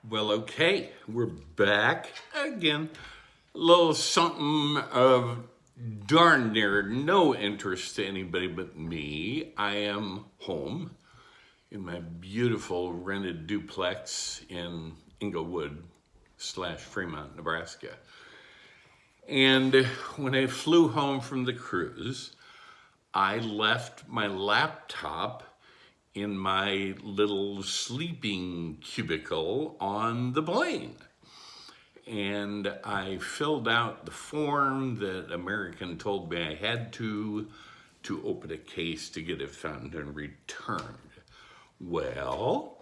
Well, okay, we're back again. A little something of darn near no interest to anybody but me. I am home in my beautiful rented duplex in Inglewood / Fremont, Nebraska. And when I flew home from the cruise, I left my laptop in my little sleeping cubicle on the plane. And I filled out the form that American told me I had to open a case to get it found and returned. Well,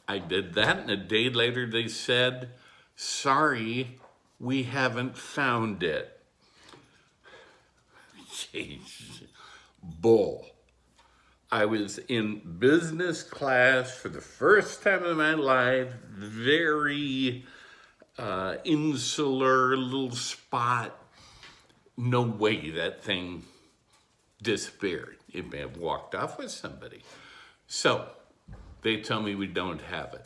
I did that, and a day later they said, sorry, we haven't found it. Jeez, bull. I was in business class for the first time in my life, very insular little spot. No way that thing disappeared. It may have walked off with somebody. So they tell me we don't have it.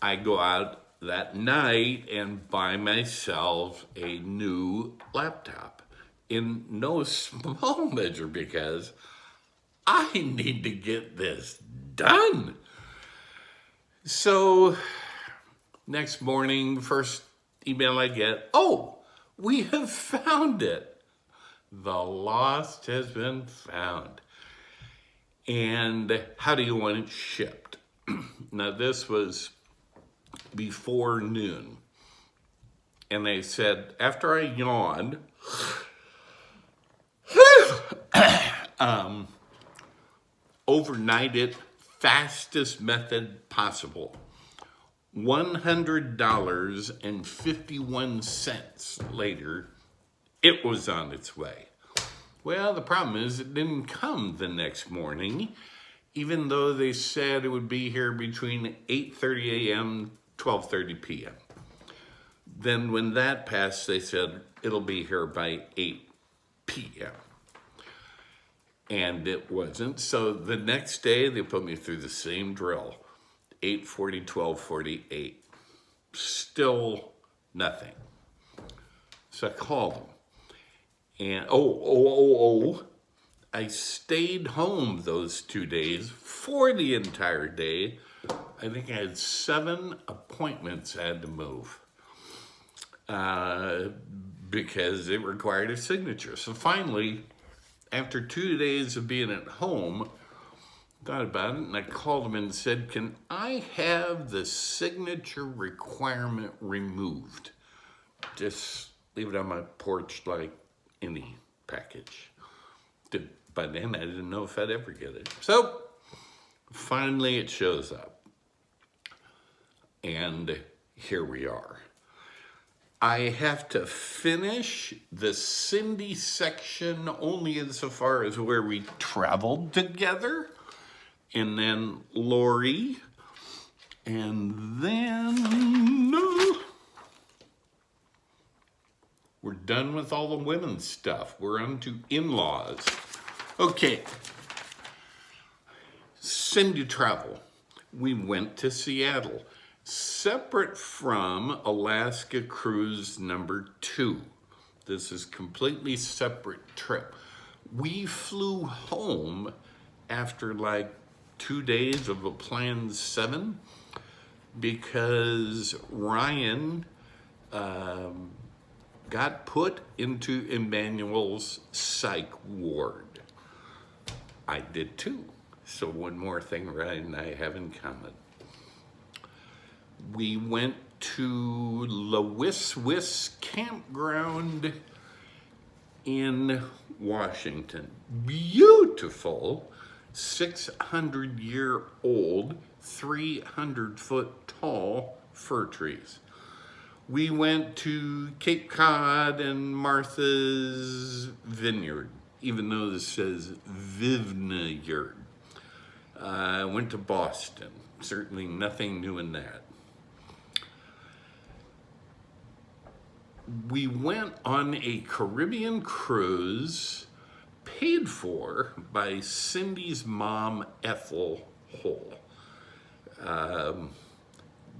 I go out that night and buy myself a new laptop in no small measure because I need to get this done. So next morning, first email I get, oh, we have found it. The lost has been found. And how do you want it shipped? Now this was before noon. And they said, after I yawned, overnight it, fastest method possible. $100.51 later, it was on its way. Well, the problem is it didn't come the next morning, even though they said it would be here between 8:30 a.m. 12:30 p.m. Then when that passed, they said it'll be here by 8 p.m. And it wasn't. So the next day, they put me through the same drill. 8:40, 12:48. Still nothing. So I called them. And I stayed home those 2 days for the entire day. I think I had 7 appointments I had to move because it required a signature. So finally, after 2 days of being at home, thought about it, and I called him and said, can I have the signature requirement removed? Just leave it on my porch like any package. By then, I didn't know if I'd ever get it. So finally, it shows up. And here we are. I have to finish the Cindy section only insofar as where we traveled together. And then Lori. And then we're done with all the women's stuff. We're on to in-laws. Okay. Cindy travel. We went to Seattle. Separate from Alaska cruise number 2. This is completely separate trip. We flew home after like 2 days of a planned 7 because Ryan got put into Emmanuel's psych ward. I did too. So one more thing Ryan and I have in common. We went to La Wiss campground in Washington. Beautiful, 600-year-old, 300-foot tall fir trees. We went to Cape Cod and Martha's Vineyard, even though this says Vineyard. I went to Boston. Certainly nothing new in that. We went on a Caribbean cruise paid for by Cindy's mom, Ethel Hull.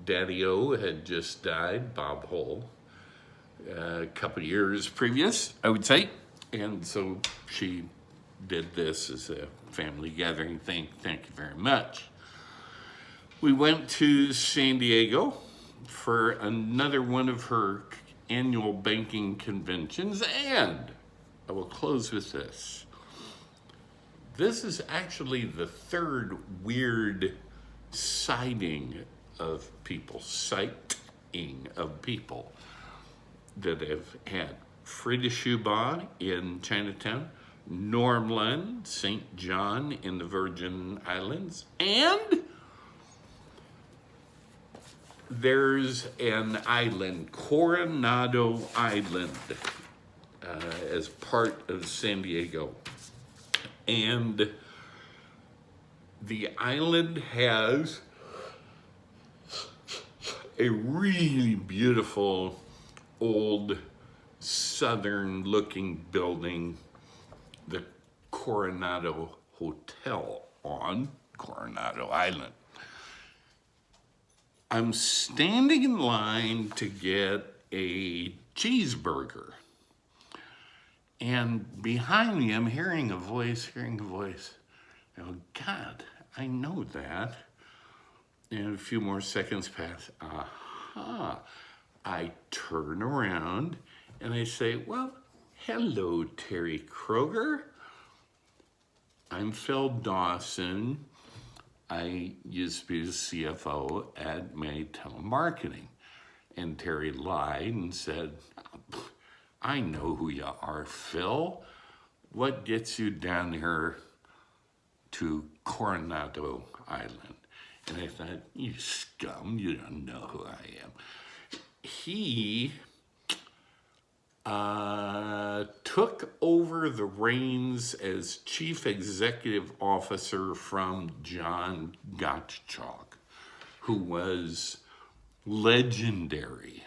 Daddy-O had just died, Bob Hole, a couple of years previous, I would say. And so she did this as a family gathering thing. Thank you very much. We went to San Diego for another one of her annual banking conventions, and I will close with this. This is actually the third weird sighting of people that have had. Frida Schubaugh in Chinatown, Norm Lund, St. John in the Virgin Islands, and there's an island, Coronado Island, as part of San Diego. And the island has a really beautiful old southern looking building, the Coronado Hotel on Coronado Island. I'm standing in line to get a cheeseburger. And behind me, I'm hearing a voice. I go, God, I know that. And a few more seconds pass. Aha. I turn around and I say, well, hello, Terry Kroger. I'm Phil Dawson. I used to be the CFO at May Telemarketing. And Terry lied and said, I know who you are, Phil. What gets you down here to Coronado Island? And I thought, you scum, you don't know who I am. He took over the reins as chief executive officer from John Gottschalk, who was legendary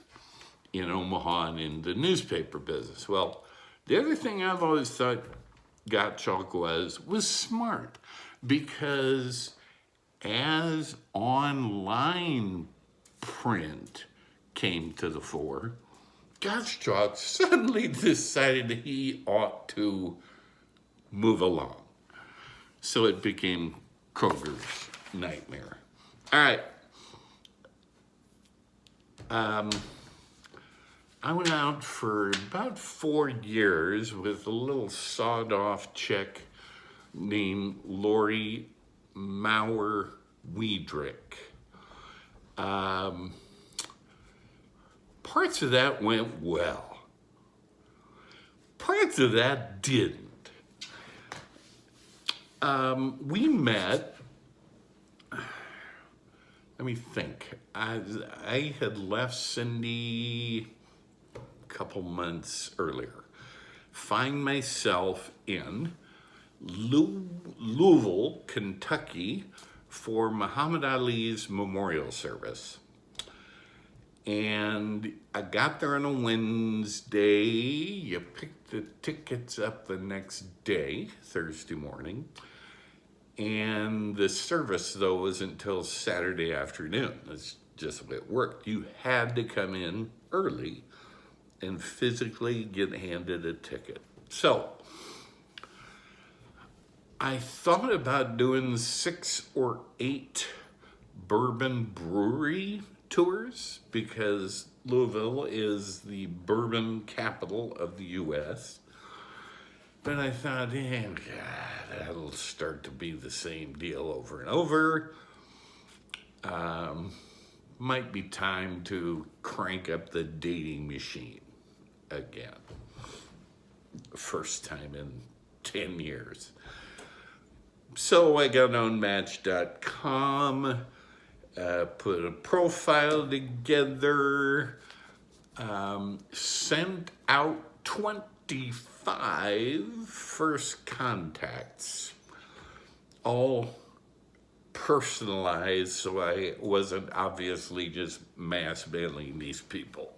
in Omaha and in the newspaper business. Well, the other thing I've always thought Gottschalk was smart, because as online print came to the fore, Gottschalk suddenly decided that he ought to move along. So it became Kroger's nightmare. All right. I went out for about 4 years with a little sawed-off chick named Lori Maurer Wiedrich. Parts of that went well. Parts of that didn't. We met, let me think. I had left Cindy a couple months earlier. Find myself in Louisville, Kentucky for Muhammad Ali's memorial service. And I got there on a Wednesday. You picked the tickets up the next day, Thursday morning. And the service, though, wasn't until Saturday afternoon. That's just the way it worked. You had to come in early and physically get handed a ticket. So I thought about doing 6 or 8 bourbon brewery tours, because Louisville is the bourbon capital of the U.S. But I thought, God, that'll start to be the same deal over and over. Might be time to crank up the dating machine again. First time in 10 years. So I got on Match.com, put a profile together, sent out 25 first contacts, all personalized, so I wasn't obviously just mass mailing these people.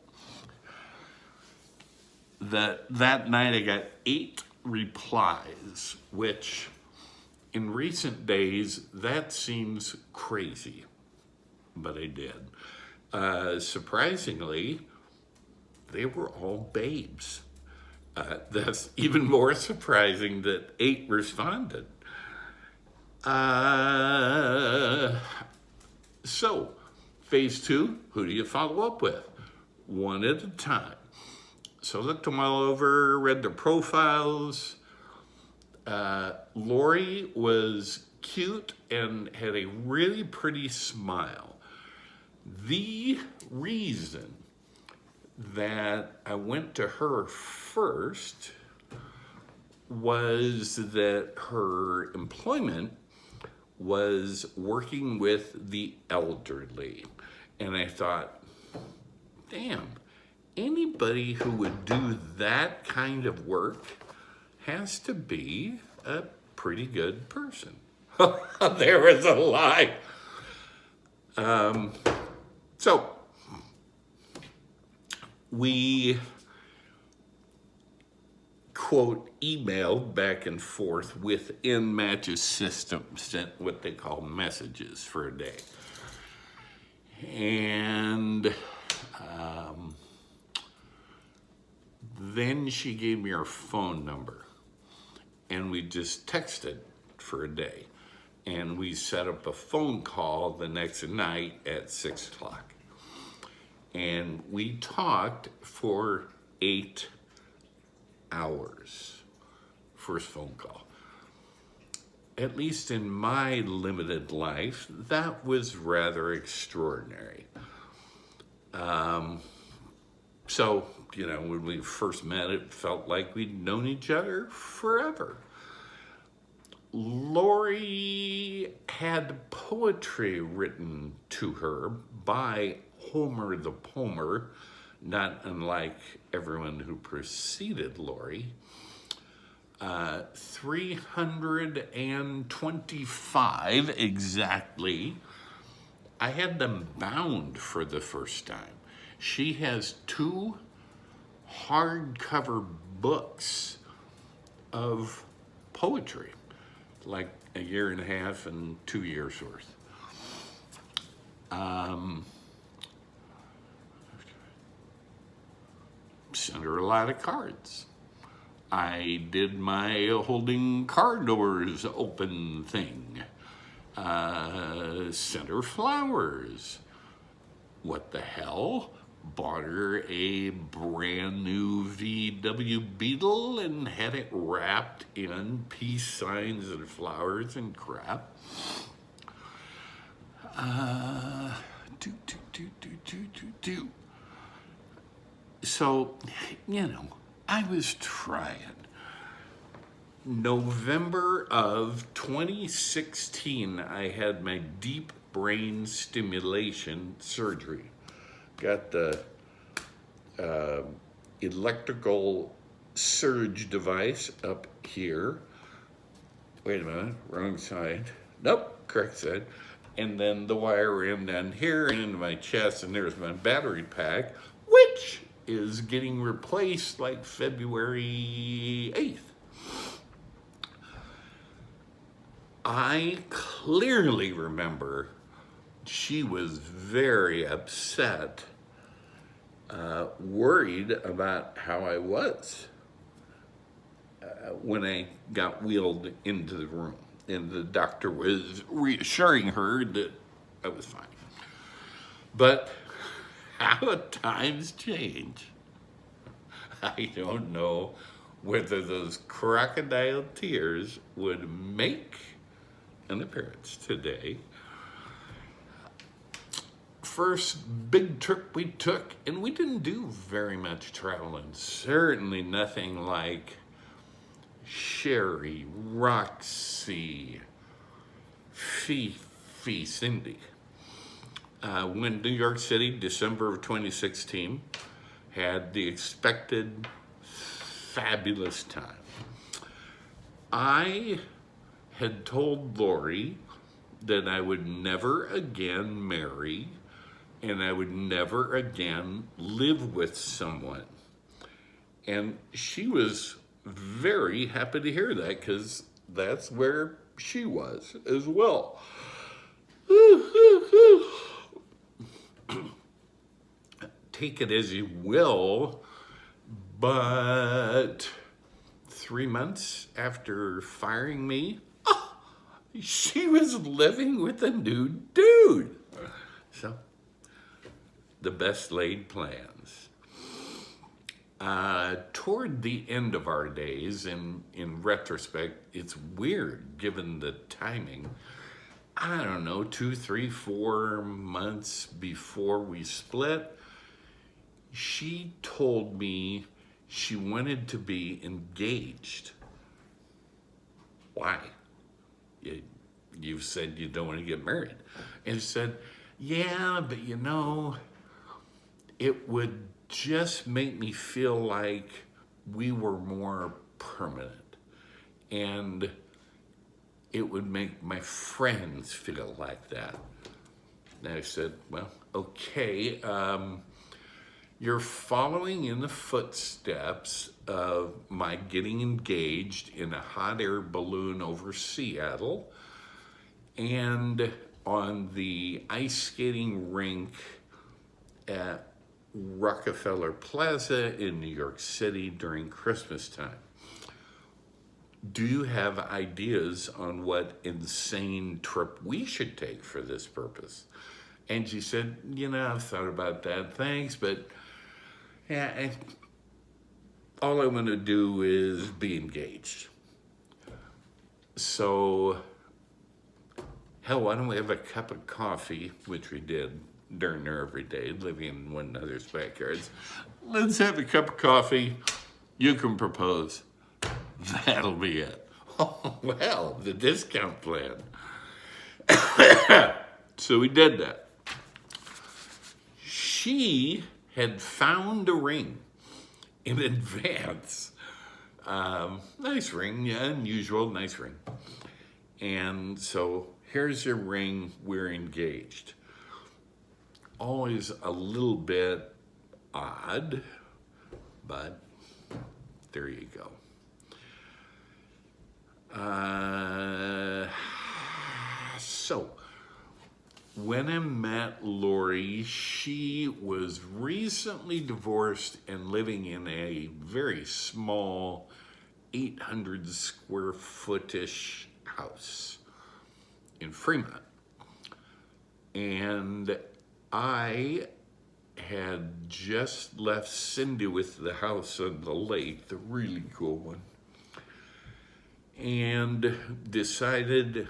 That night I got 8 replies, which in recent days, that seems crazy, but I did. Surprisingly, they were all babes. That's even more surprising that 8 responded. So, phase 2, who do you follow up with? One at a time. So I looked them all over, read their profiles. Lori was cute and had a really pretty smile. The reason that I went to her first was that her employment was working with the elderly. And I thought, damn, anybody who would do that kind of work has to be a pretty good person. There was a lie. So we, quote, emailed back and forth within Match's system, sent what they call messages for a day. And then she gave me her phone number, and we just texted for a day. And we set up a phone call the next night at 6 o'clock. And we talked for 8 hours. First phone call. At least in my limited life, that was rather extraordinary. So, you know, when we first met, it felt like we'd known each other forever. Lori had poetry written to her by Homer the Pomer, not unlike everyone who preceded Lori. 325 exactly. I had them bound for the first time. She has 2 hardcover books of poetry, like a year and a half and 2 years worth. Sent her a lot of cards. I did my holding car doors open thing. Sent her flowers. What the hell? Bought her a brand new VW Beetle and had it wrapped in peace signs and flowers and crap. So, you know, I was trying. November of 2016, I had my deep brain stimulation surgery. Got the electrical surge device up here. Wait a minute, wrong side. Nope, correct side. And then the wire ran down here and into my chest, and there's my battery pack, which is getting replaced like February 8th. I clearly remember she was very upset, worried about how I was when I got wheeled into the room. And the doctor was reassuring her that I was fine. But how times change. I don't know whether those crocodile tears would make an appearance today. First big trip we took, and we didn't do very much traveling. Certainly nothing like Sherry, Roxy, Fifi, Cindy. Went to New York City, December of 2016. Had the expected fabulous time. I had told Lori that I would never again marry and I would never again live with someone. And she was very happy to hear that because that's where she was as well. take it as you will, but 3 months after firing me, she was living with a new dude. So, the best laid plans. Toward the end of our days, and in retrospect, it's weird given the timing. I don't know, 2, 3, 4 months before we split, she told me she wanted to be engaged. Why? You said you don't want to get married. And she said, yeah, but you know, it would just make me feel like we were more permanent. And it would make my friends feel like that. And I said, well, okay, you're following in the footsteps of my getting engaged in a hot air balloon over Seattle and on the ice skating rink at Rockefeller Plaza in New York City during Christmas time. Do you have ideas on what insane trip we should take for this purpose? And she said, you know, I've thought about that, thanks, but yeah, all I want to do is be engaged. So, hell, why don't we have a cup of coffee, which we did darn near every day, living in one another's backyards. Let's have a cup of coffee. You can propose. That'll be it. Oh, well, the discount plan. So we did that. She had found a ring in advance. Nice ring, yeah, unusual, nice ring. And so here's your ring, we're engaged. Always a little bit odd, but there you go. So, when I met Lori, she was recently divorced and living in a very small 800 square footish house in Fremont. And I had just left Cindy with the house on the lake, the really cool one, and decided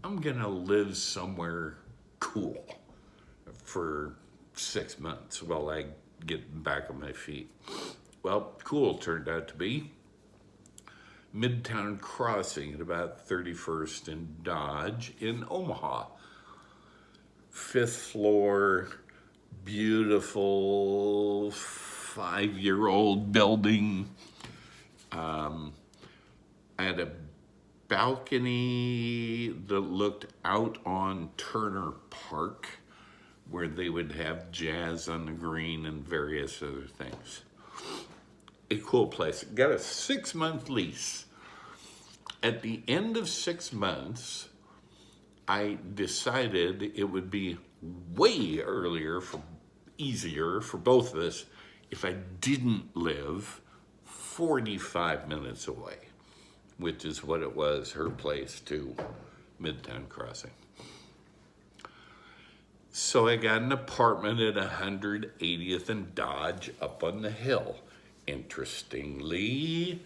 I'm gonna live somewhere cool for 6 months while I get back on my feet. Well, cool turned out to be Midtown Crossing at about 31st and Dodge in Omaha. 5th floor, beautiful 5-year-old building. I had a balcony that looked out on Turner Park, where they would have jazz on the green and various other things. A cool place. Got a 6-month lease. At the end of 6 months, I decided it would be way easier for both of us if I didn't live 45 minutes away, which is what it was, her place to Midtown Crossing. So I got an apartment at 180th and Dodge up on the hill. Interestingly,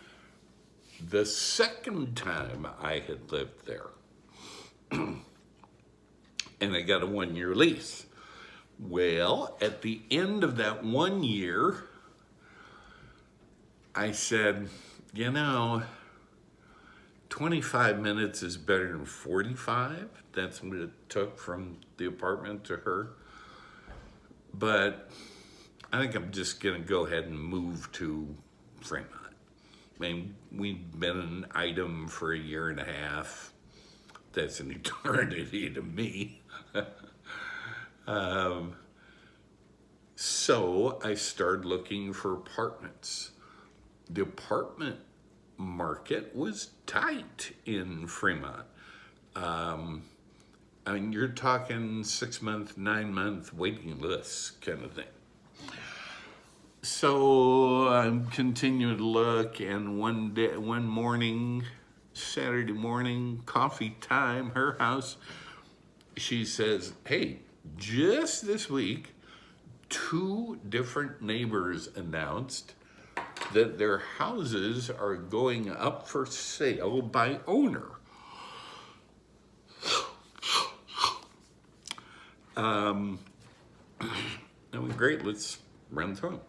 the second time I had lived there. And I got a 1-year lease. Well, at the end of that 1 year, I said, you know, 25 minutes is better than 45. That's what it took from the apartment to her. But I think I'm just gonna go ahead and move to Fremont. I mean, we've been an item for 1.5 years. That's an eternity to me. So I started looking for apartments. The apartment market was tight in Fremont. I mean, you're talking 6-month, 9-month waiting lists kind of thing. So I'm continuing to look, and one morning, Saturday morning, coffee time, her house, she says, "Hey, just this week, two different neighbors announced that their houses are going up for sale by owner." I went, "Great, let's run through them."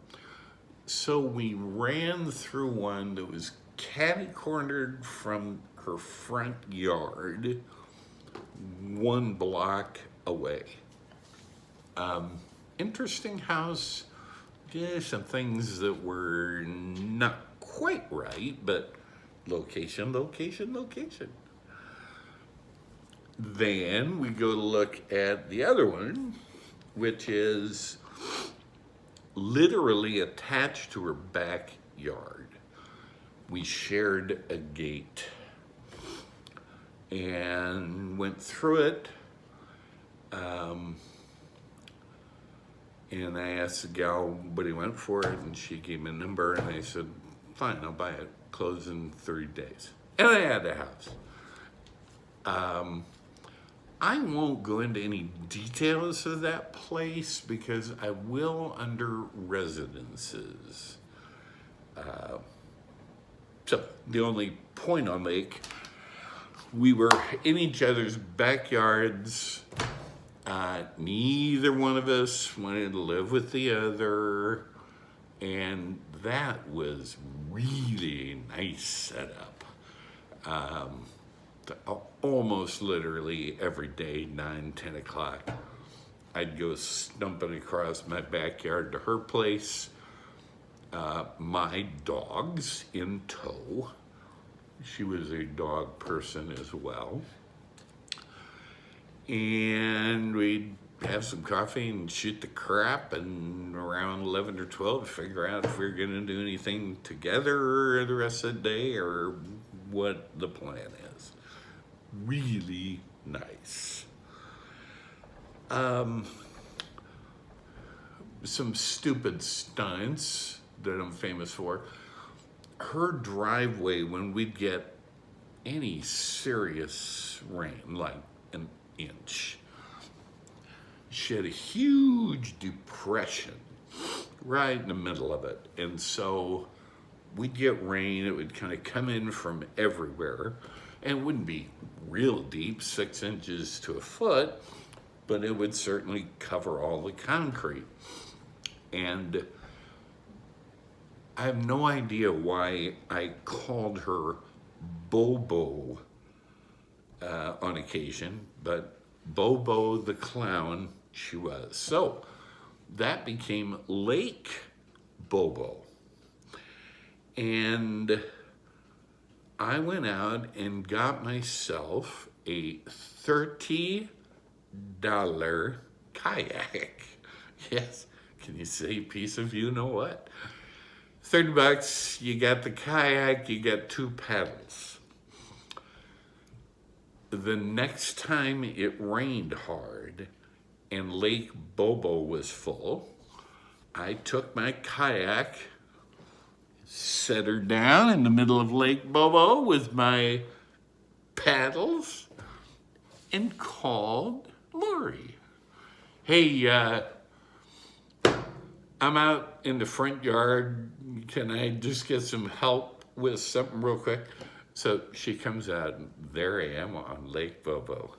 So we ran through one that was catty-cornered from her front yard, 1 block away. Interesting house. Yeah, some things that were not quite right, but location, location, location. Then we go to look at the other one, which is literally attached to her backyard. We shared a gate and went through it. And I asked the gal what he went for it, and she gave me a number, and I said, "Fine, I'll buy it. Close in 30 days." And I had the house. I won't go into any details of that place because I will under residences. So the only point I'll make, we were in each other's backyards. Neither one of us wanted to live with the other, and that was really nice setup. Almost literally every day, 9, 10 o'clock, I'd go stumping across my backyard to her place, my dogs in tow. She was a dog person as well. And we'd have some coffee and shoot the crap, and around 11 or 12 figure out if we were going to do anything together the rest of the day or what the plan is. Really nice. Some stupid stunts that I'm famous for. Her driveway, when we'd get any serious rain, like an inch, she had a huge depression right in the middle of it. And so we'd get rain, it would kind of come in from everywhere, and it wouldn't be real deep, 6 inches to a foot, but it would certainly cover all the concrete. And I have no idea why I called her Bobo on occasion, but Bobo the clown she was. So that became Lake Bobo. And I went out and got myself a $30 kayak. Yes, can you say piece of you know what? $30, you got the kayak, you got 2 paddles. The next time it rained hard and Lake Bobo was full, I took my kayak, set her down in the middle of Lake Bobo with my paddles, and called Lori. "Hey, I'm out in the front yard. Can I just get some help with something real quick?" So she comes out, and there I am on Lake Bobo.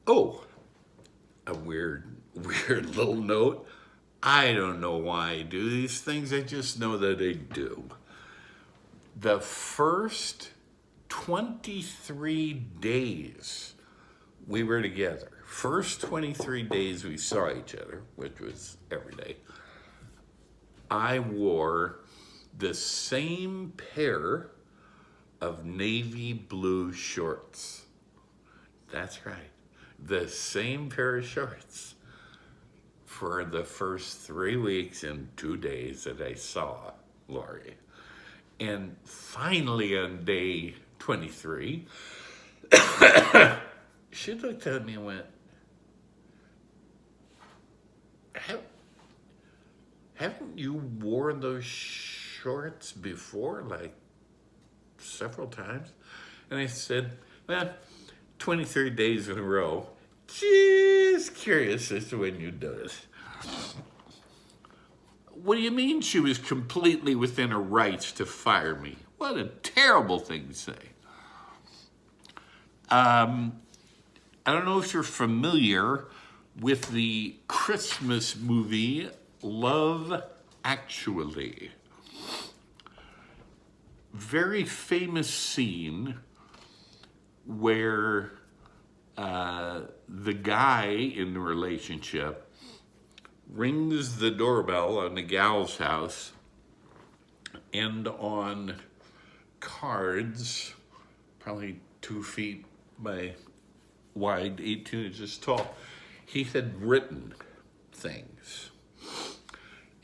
Oh, a weird little note. I don't know why I do these things. I just know that I do. The first 23 days we were together, first 23 days we saw each other, which was every day, I wore the same pair of navy blue shorts. That's right, the same pair of shorts for the first 3 weeks and 2 days that I saw Lori. And finally on day 23, she looked at me and went, haven't you worn those shorts before, like several times? And I said, well, 23 days in a row. Just curious as to when you'd notice. What do you mean she was completely within her rights to fire me? What a terrible thing to say. I don't know if you're familiar with the Christmas movie Love Actually. Very famous scene where the guy in the relationship rings the doorbell on the gal's house, and on cards, probably 2 feet by wide, 18 inches tall, he had written things.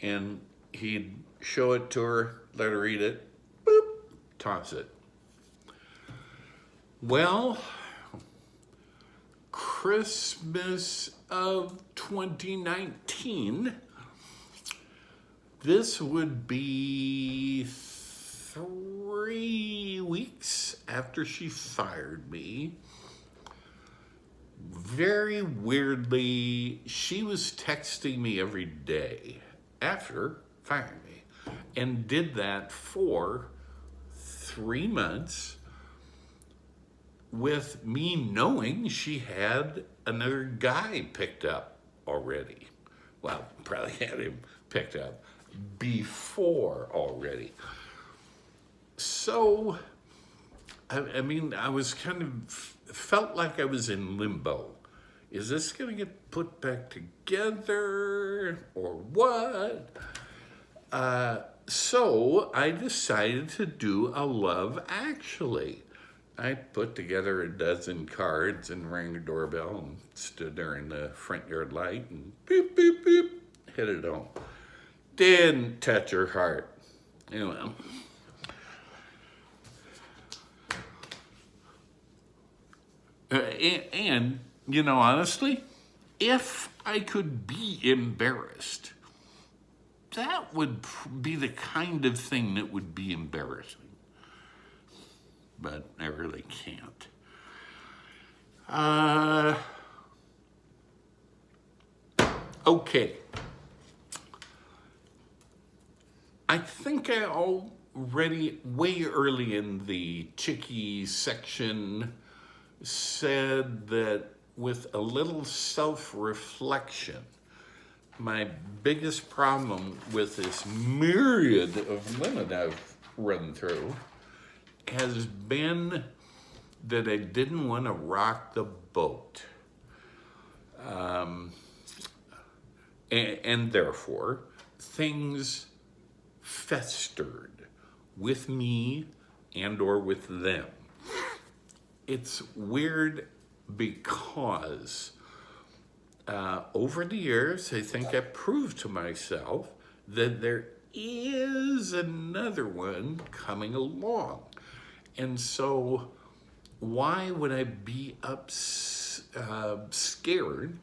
And he'd show it to her, let her read it, boop, toss it. Well, Christmas of 2019, this would be 3 weeks after she fired me. Very weirdly, she was texting me every day after firing me, and did that for 3 months with me knowing she had another guy picked up already. Well, probably had him picked up before already. So, I mean, I was kind of, felt like I was in limbo. Is this gonna get put back together or what? So I decided to do a Love Actually. I put together a dozen cards and rang the doorbell and stood there in the front yard light and beep, beep, beep, hit it home. Didn't touch her heart. Anyway. And, you know, honestly, if I could be embarrassed, that would be the kind of thing that would be embarrassing. But I really can't. Okay. I think I already, way early in the Chickie section, said that with a little self-reflection, my biggest problem with this myriad of women I've run through has been that I didn't want to rock the boat. And therefore, things festered with me and or with them. It's weird because over the years, I think I proved to myself that there is another one coming along. And so why would I be scared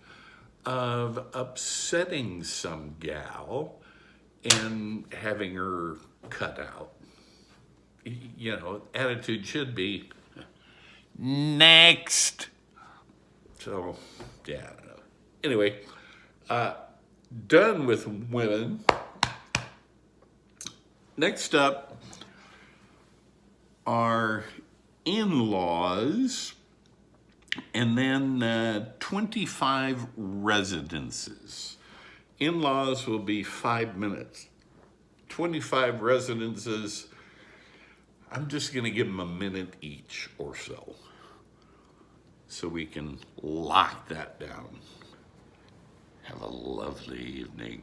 of upsetting some gal and having her cut out? You know, attitude should be, next. So, yeah, I don't know. Anyway, done with women. Next up are in-laws, and then 25 residences. In-laws will be 5 minutes. 25 residences, I'm just gonna give them a minute each or so we can lock that down. Have a lovely evening.